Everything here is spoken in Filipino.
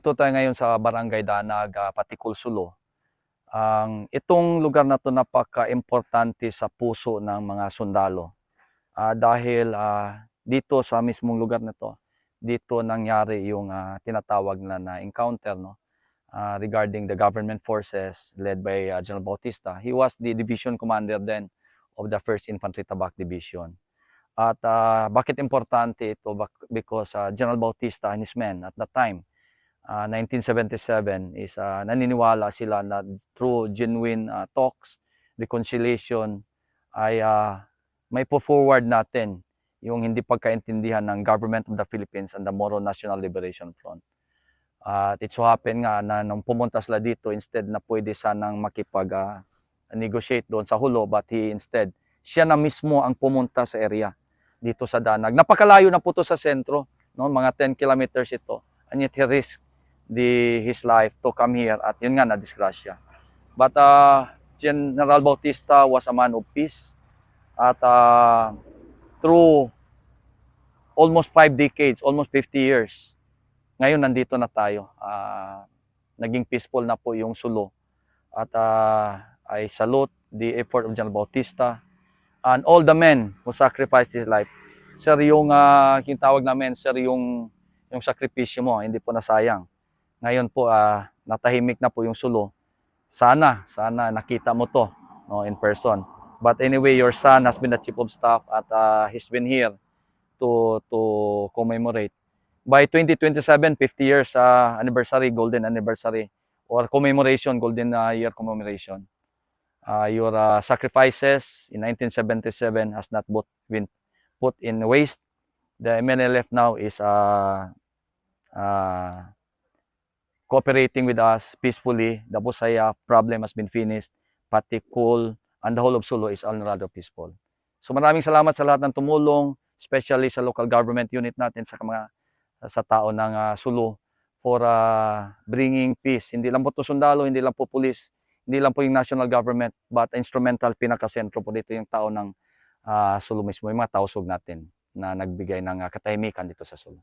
Ito tayo ngayon sa Barangay Danag, Patikul, Sulo. Itong lugar na to napaka-importante sa puso ng mga sundalo. Dahil dito sa mismong lugar na to, dito nangyari yung tinatawag na encounter, no? Regarding the government forces led by General Bautista. He was the division commander then of the 1st Infantry Tabak Division. At bakit importante ito? Because General Bautista and his men at that time, 1977 is naniniwala sila na through genuine talks, reconciliation ay may po-forward natin yung hindi pagkaintindihan ng Government of the Philippines and the Moro National Liberation Front. At it so happen nga na nung pumunta sila dito, instead na pwede sanang makipag-negotiate doon sa Hulo, but siya na mismo ang pumunta sa area dito sa Danag. Napakalayo na po to sa sentro, no? Mga 10 kilometers ito. And yet he risked his life to come here at yun nga na-disgrasya. But General Bautista was a man of peace at through almost 5 decades, almost 50 years, ngayon nandito na tayo. Naging peaceful na po yung Sulo at I salute the effort of General Bautista and all the men who sacrificed his life. Sir, yung tawag namin, sir, yung sakripisyo mo, hindi po nasayang. Ngayon po, natahimik na po yung Sulo. Sana nakita mo to, no, in person. But anyway, your son has been the chief of staff at he's been here to commemorate. By 2027, 50 years anniversary, golden anniversary, or commemoration, golden year commemoration. Your sacrifices in 1977 has not been put in waste. The MNLF now is cooperating with us peacefully. The Busaya problem has been finished. Patikul and the whole of Sulo is all rather peaceful. So maraming salamat sa lahat ng tumulong, especially sa local government unit natin, sa tao ng Sulo for bringing peace. Hindi lang po ito sundalo, hindi lang po pulis, hindi lang po yung national government, but instrumental, pinakasentro po dito yung tao ng Sulo mismo, yung mga tausog natin na nagbigay ng katahimikan dito sa Sulo.